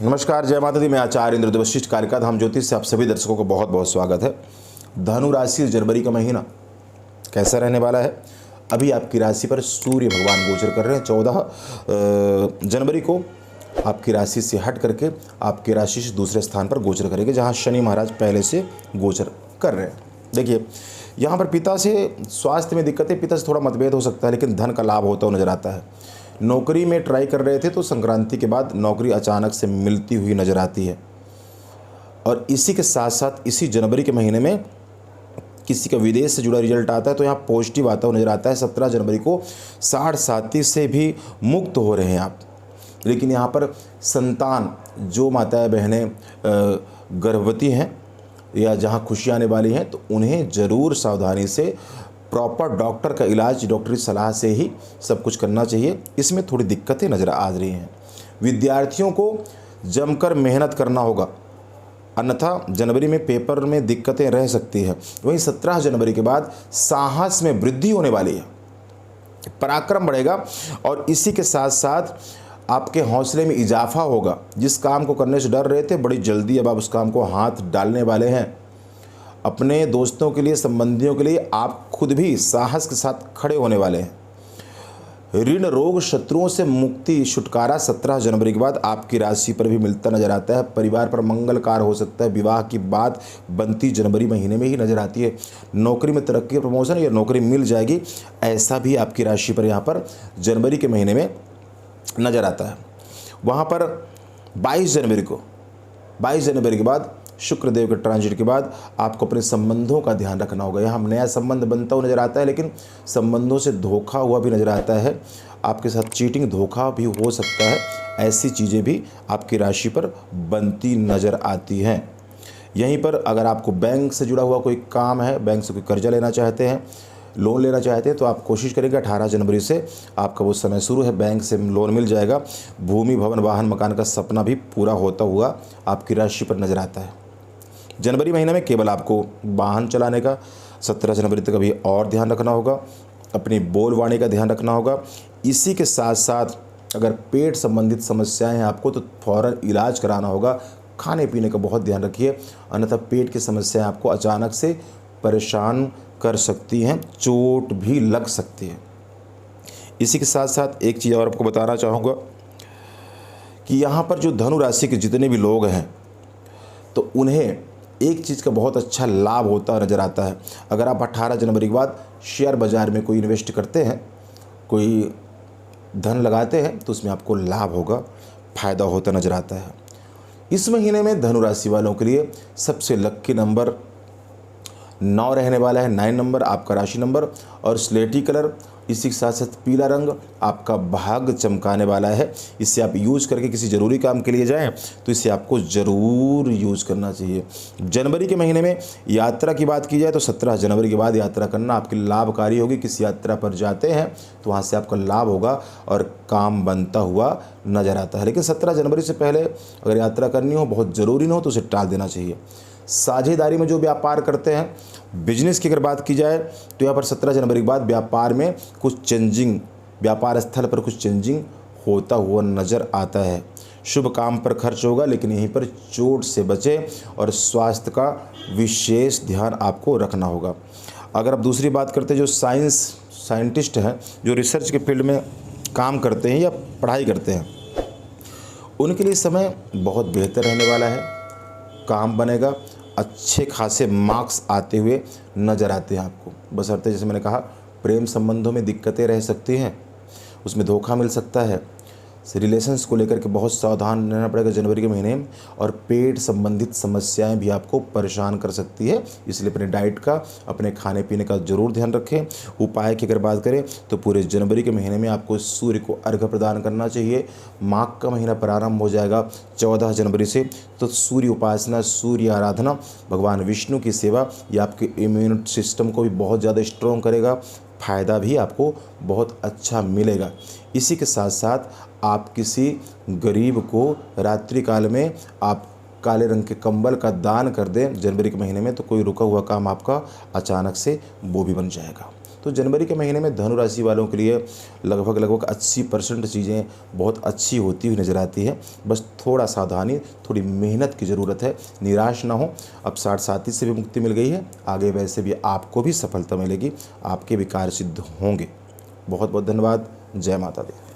नमस्कार, जय माता दी। मैं आचार्य इंद्र वशिष्ठ कार्यका धाम ज्योतिष से आप सभी दर्शकों को बहुत बहुत स्वागत है। धनु राशि जनवरी का महीना कैसा रहने वाला है? अभी आपकी राशि पर सूर्य भगवान गोचर कर रहे हैं। 14 जनवरी को आपकी राशि से हट करके आपकी राशि से दूसरे स्थान पर गोचर करेंगे, जहां शनि महाराज पहले से गोचर कर रहे हैं। देखिए, यहाँ पर पिता से स्वास्थ्य में दिक्कतें, पिता से थोड़ा मतभेद हो सकता है, लेकिन धन का लाभ होता हुआ नजर आता है। नौकरी में ट्राई कर रहे थे तो संक्रांति के बाद नौकरी अचानक से मिलती हुई नजर आती है। और इसी के साथ साथ इसी जनवरी के महीने में किसी का विदेश से जुड़ा रिजल्ट आता है तो यहाँ पॉजिटिव आता हुआ नजर आता है। 17 जनवरी को साढ़ साथी से भी मुक्त हो रहे हैं आप। लेकिन यहाँ पर संतान, जो माताएं बहनें गर्भवती हैं या जहाँ खुशी आने वाली हैं, तो उन्हें ज़रूर सावधानी से प्रॉपर डॉक्टर का इलाज, डॉक्टरी सलाह से ही सब कुछ करना चाहिए। इसमें थोड़ी दिक्कतें नज़र आ रही हैं। विद्यार्थियों को जमकर मेहनत करना होगा, अन्यथा जनवरी में पेपर में दिक्कतें रह सकती है। वहीं 17 जनवरी के बाद साहस में वृद्धि होने वाली है, पराक्रम बढ़ेगा और इसी के साथ साथ आपके हौसले में इजाफा होगा। जिस काम को करने से डर रहे थे, बड़ी जल्दी अब आप उस काम को हाथ डालने वाले हैं। अपने दोस्तों के लिए, संबंधियों के लिए आप खुद भी साहस के साथ खड़े होने वाले हैं। ऋण, रोग, शत्रुओं से मुक्ति, छुटकारा 17 जनवरी के बाद आपकी राशि पर भी मिलता नजर आता है। परिवार पर मंगलकार हो सकता है। विवाह की बात बनती जनवरी महीने में ही नजर आती है। नौकरी में तरक्की, प्रमोशन या नौकरी मिल जाएगी, ऐसा भी आपकी राशि पर यहाँ पर जनवरी के महीने में नजर आता है। वहाँ पर 22 जनवरी के बाद शुक्रदेव के ट्रांजिट के बाद आपको अपने संबंधों का ध्यान रखना होगा। यहाँ नया संबंध बनता हुआ नजर आता है, लेकिन संबंधों से धोखा हुआ भी नजर आता है। आपके साथ चीटिंग, धोखा भी हो सकता है। ऐसी चीज़ें भी आपकी राशि पर बनती नजर आती हैं। यहीं पर अगर आपको बैंक से जुड़ा हुआ कोई काम है, बैंक से कोई कर्जा लेना चाहते हैं, लोन लेना चाहते हैं, तो आप कोशिश करेंगे 18 जनवरी से आपका वो समय शुरू है, बैंक से लोन मिल जाएगा। भूमि, भवन, वाहन, मकान का सपना भी पूरा होता हुआ आपकी राशि पर नजर आता है। जनवरी महीने में केवल आपको वाहन चलाने का 17 जनवरी तक अभी और ध्यान रखना होगा। अपनी बोलवाणी का ध्यान रखना होगा। इसी के साथ साथ अगर पेट संबंधित समस्याएं हैं आपको, तो फ़ौरन इलाज कराना होगा। खाने पीने का बहुत ध्यान रखिए, अन्यथा पेट की समस्याएं आपको अचानक से परेशान कर सकती हैं, चोट भी लग सकती है। इसी के साथ साथ एक चीज़ और आपको बताना चाहूँगा कि यहाँ पर जो धनु राशि के जितने भी लोग हैं, तो उन्हें एक चीज़ का बहुत अच्छा लाभ होता नज़र आता है। अगर आप 18 जनवरी के बाद शेयर बाज़ार में कोई इन्वेस्ट करते हैं, कोई धन लगाते हैं, तो उसमें आपको लाभ होगा, फ़ायदा होता नज़र आता है। इस महीने में धनु राशि वालों के लिए सबसे लक्की नंबर 9 रहने वाला है। 9 नंबर आपका राशि नंबर और स्लेटी कलर, इसी के साथ साथ पीला रंग आपका भाग्य चमकाने वाला है। इसे आप यूज़ करके किसी ज़रूरी काम के लिए जाएं, तो इसे आपको ज़रूर यूज़ करना चाहिए। जनवरी के महीने में यात्रा की बात की जाए तो 17 जनवरी के बाद यात्रा करना आपके लाभकारी होगी। किसी यात्रा पर जाते हैं तो वहाँ से आपका लाभ होगा और काम बनता हुआ नज़र आता है। लेकिन 17 जनवरी से पहले अगर यात्रा करनी हो, बहुत ज़रूरी न हो, तो उसे टाल देना चाहिए। साझेदारी में जो व्यापार करते हैं, बिजनेस की अगर बात की जाए, तो यहाँ पर 17 जनवरी के बाद व्यापार में कुछ चेंजिंग, व्यापार स्थल पर कुछ चेंजिंग होता हुआ नज़र आता है। शुभ काम पर खर्च होगा, लेकिन यहीं पर चोट से बचे और स्वास्थ्य का विशेष ध्यान आपको रखना होगा। अगर आप दूसरी बात करते हैं, जो साइंटिस्ट हैं, जो रिसर्च के फील्ड में काम करते हैं या पढ़ाई करते हैं, उनके लिए समय बहुत बेहतर रहने वाला है। काम बनेगा, अच्छे खासे मार्क्स आते हुए नज़र आते हैं आपको। बशर्ते, जैसे मैंने कहा, प्रेम संबंधों में दिक्कतें रह सकती हैं, उसमें धोखा मिल सकता है। रिलेशंस को लेकर के बहुत सावधान रहना पड़ेगा जनवरी के महीने में। और पेट संबंधित समस्याएं भी आपको परेशान कर सकती है, इसलिए अपने डाइट का, अपने खाने पीने का ज़रूर ध्यान रखें। उपाय की अगर बात करें तो पूरे जनवरी के महीने में आपको सूर्य को अर्घ्य प्रदान करना चाहिए। माघ का महीना प्रारंभ हो जाएगा 14 जनवरी से, तो सूर्य उपासना, सूर्य आराधना, भगवान विष्णु की सेवा, ये आपके इम्यून सिस्टम को भी बहुत ज़्यादा स्ट्रॉन्ग करेगा। फ़ायदा भी आपको बहुत अच्छा मिलेगा। इसी के साथ साथ आप किसी गरीब को रात्रि काल में आप काले रंग के कंबल का दान कर दें जनवरी के महीने में, तो कोई रुका हुआ काम आपका अचानक से वो भी बन जाएगा। तो जनवरी के महीने में धनु राशि वालों के लिए लगभग 80% चीज़ें बहुत अच्छी होती हुई नज़र आती है। बस थोड़ा सावधानी, थोड़ी मेहनत की ज़रूरत है। निराश ना हो। अब 60 से भी मुक्ति मिल गई है, आगे वैसे भी आपको भी सफलता मिलेगी, आपके भी कार्य सिद्ध होंगे। बहुत बहुत धन्यवाद। जय माता दी।